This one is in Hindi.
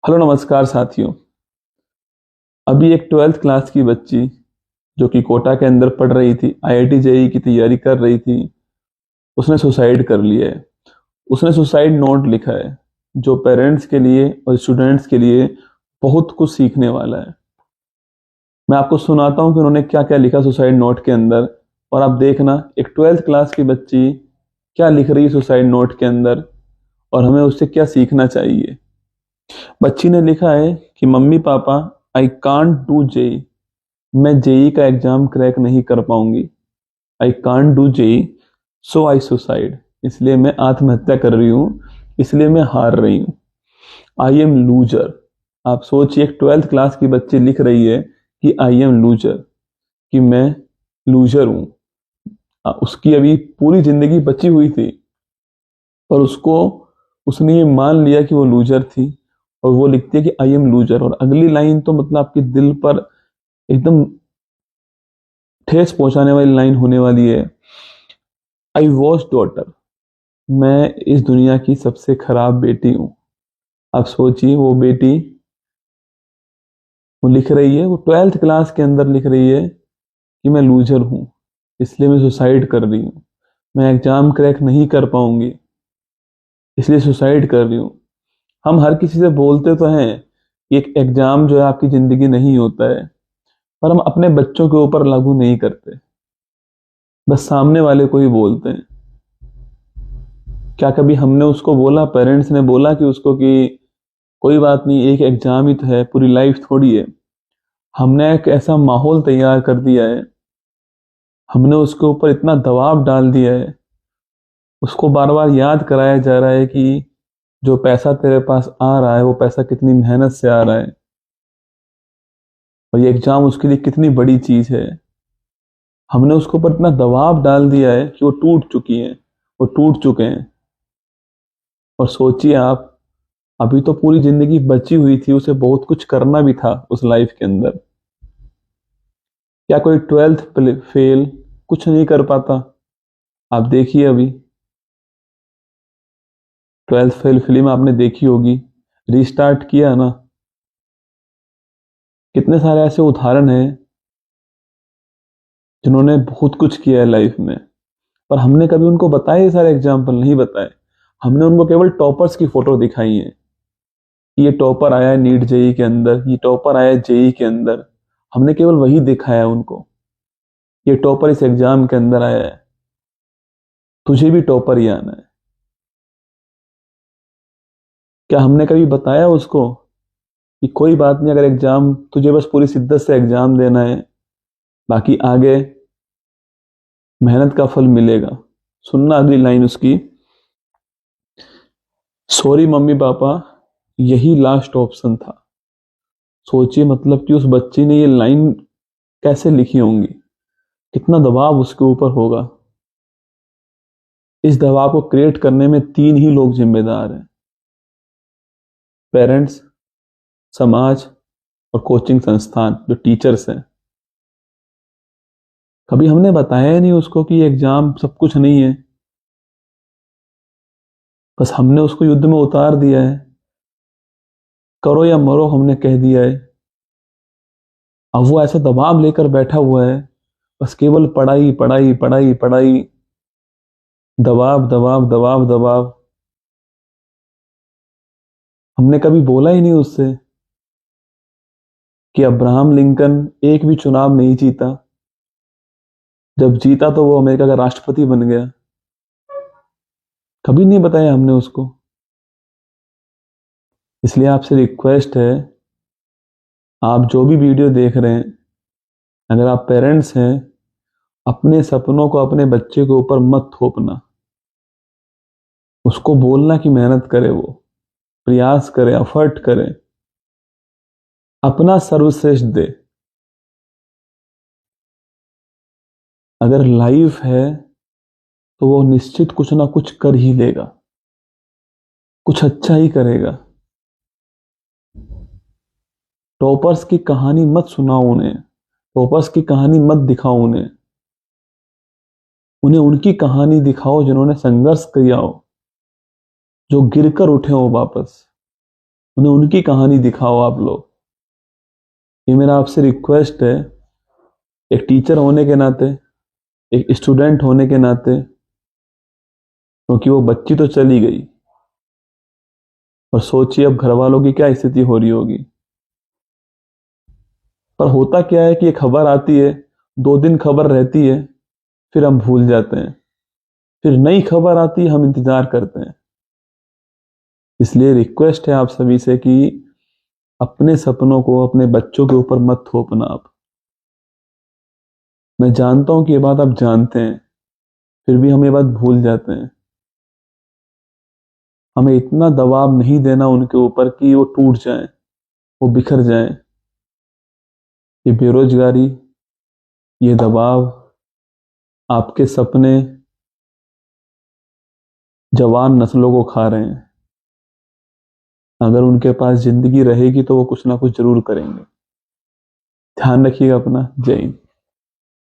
हेलो नमस्कार साथियों। अभी एक 12th क्लास की बच्ची जो कि कोटा के अंदर पढ़ रही थी, आईआईटी जेईई की तैयारी कर रही थी, उसने सुसाइड कर लिया है। उसने सुसाइड नोट लिखा है जो पेरेंट्स के लिए और स्टूडेंट्स के लिए बहुत कुछ सीखने वाला है। मैं आपको सुनाता हूँ कि उन्होंने क्या क्या लिखा सुसाइड नोट के अंदर, और आप देखना एक 12th क्लास की बच्ची क्या लिख रही है सुसाइड नोट के अंदर और हमें उससे क्या सीखना चाहिए। बच्ची ने लिखा है कि mummy papa, I can't do JEE, मैं जेई का एग्जाम क्रैक नहीं कर पाऊंगी। I can't do JEE, so I suicide, इसलिए मैं आत्महत्या कर रही हूँ, इसलिए मैं हार रही हूँ। I am loser. आप सोचिए, एक 12th क्लास की बच्ची लिख रही है कि आई एम लूजर, कि मैं लूजर हूँ। उसकी अभी पूरी जिंदगी बची हुई थी और उसने ये मान लिया कि वो लूजर थी, और वो लिखती है कि आई एम लूजर। और अगली लाइन तो मतलब आपके दिल पर एकदम ठेस पहुंचाने वाली लाइन होने वाली है। आई वॉज डॉटर, मैं इस दुनिया की सबसे खराब बेटी हूँ। आप सोचिए, वो बेटी वो लिख रही है, वो 12th क्लास के अंदर लिख रही है कि मैं लूजर हूँ, इसलिए मैं सुसाइड कर रही हूँ। मैं एग्जाम क्रैक नहीं कर पाऊंगी, इसलिए सुसाइड कर रही हूँ। हम हर किसी से बोलते तो हैं कि एक एग्जाम जो है आपकी जिंदगी नहीं होता है, पर हम अपने बच्चों के ऊपर लागू नहीं करते, बस सामने वाले को ही बोलते हैं। क्या कभी हमने उसको बोला, पेरेंट्स ने बोला कि उसको कि कोई बात नहीं, एक एग्जाम ही तो है, पूरी लाइफ थोड़ी है। हमने एक ऐसा माहौल तैयार कर दिया है, हमने उसके ऊपर इतना दबाव डाल दिया है, उसको बार बार याद कराया जा रहा है कि जो पैसा तेरे पास आ रहा है वो पैसा कितनी मेहनत से आ रहा है, और ये एग्जाम उसके लिए कितनी बड़ी चीज है। हमने उसके ऊपर इतना दबाव डाल दिया है कि वो टूट चुकी हैं, वो टूट चुके हैं। और सोचिए आप, अभी तो पूरी जिंदगी बची हुई थी, उसे बहुत कुछ करना भी था उस लाइफ के अंदर। क्या कोई 12th फेल कुछ नहीं कर पाता? आप देखिए, अभी 12th फेल फिल्म आपने देखी होगी, रीस्टार्ट किया ना। कितने सारे ऐसे उदाहरण हैं जिन्होंने बहुत कुछ किया है लाइफ में, पर हमने कभी उनको बताए, ये सारे एग्जाम्पल नहीं बताए। हमने उनको केवल टॉपर्स की फोटो दिखाई है कि ये टॉपर आया है नीट जेई के अंदर, ये टॉपर आया है जेई के अंदर। हमने केवल वही दिखाया उनको, ये टॉपर इस एग्जाम के अंदर आया है, तुझे भी टॉपर ही आना है। क्या हमने कभी बताया उसको कि कोई बात नहीं, अगर एग्जाम तुझे बस पूरी शिद्दत से एग्जाम देना है, बाकी आगे मेहनत का फल मिलेगा। सुनना अगली लाइन उसकी, सॉरी मम्मी पापा, यही लास्ट ऑप्शन था। सोचिए, मतलब कि उस बच्ची ने ये लाइन कैसे लिखी होंगी, कितना दबाव उसके ऊपर होगा। इस दबाव को क्रिएट करने में तीन ही लोग जिम्मेदार हैं: पेरेंट्स, समाज और कोचिंग संस्थान, जो टीचर्स हैं। कभी हमने बताया ही नहीं उसको कि एग्जाम सब कुछ नहीं है, बस हमने उसको युद्ध में उतार दिया है, करो या मरो हमने कह दिया है। अब वो ऐसा दबाव लेकर बैठा हुआ है, बस केवल पढ़ाई पढ़ाई पढ़ाई पढ़ाई, दबाव दबाव दबाव दबाव। हमने कभी बोला ही नहीं उससे कि अब्राहम लिंकन एक भी चुनाव नहीं जीता, जब जीता तो वो अमेरिका का राष्ट्रपति बन गया। कभी नहीं बताया हमने उसको। इसलिए आपसे रिक्वेस्ट है, आप जो भी वीडियो देख रहे हैं, अगर आप पेरेंट्स हैं, अपने सपनों को अपने बच्चे के ऊपर मत थोपना। उसको बोलना कि मेहनत करे, वो प्रयास करे, एफर्ट करे, अपना सर्वश्रेष्ठ दे। अगर लाइफ है तो वो निश्चित कुछ ना कुछ कर ही लेगा, कुछ अच्छा ही करेगा। टॉपर्स की कहानी मत सुनाओ उन्हें, टॉपर्स की कहानी मत दिखाओ उन्हें। उन्हें उनकी कहानी दिखाओ जिन्होंने संघर्ष किया हो, जो गिरकर उठे हो वापस। उन्हें उनकी कहानी दिखाओ आप लोग। ये मेरा आपसे रिक्वेस्ट है, एक टीचर होने के नाते, एक स्टूडेंट होने के नाते, क्योंकि वो बच्ची तो चली गई, और सोचिए अब घर वालों की क्या स्थिति हो रही होगी। पर होता क्या है कि ये खबर आती है, 2 दिन खबर रहती है, फिर हम भूल जाते हैं, फिर नई खबर आती है, हम इंतजार करते हैं। इसलिए रिक्वेस्ट है आप सभी से कि अपने सपनों को अपने बच्चों के ऊपर मत थोपना आप। मैं जानता हूं कि ये बात आप जानते हैं, फिर भी हम ये बात भूल जाते हैं। हमें इतना दबाव नहीं देना उनके ऊपर कि वो टूट जाएं, वो बिखर जाएं। ये बेरोजगारी, ये दबाव, आपके सपने जवान नस्लों को खा रहे हैं। अगर उनके पास जिंदगी रहेगी तो वो कुछ ना कुछ जरूर करेंगे। ध्यान रखिएगा अपना। जय हिंद।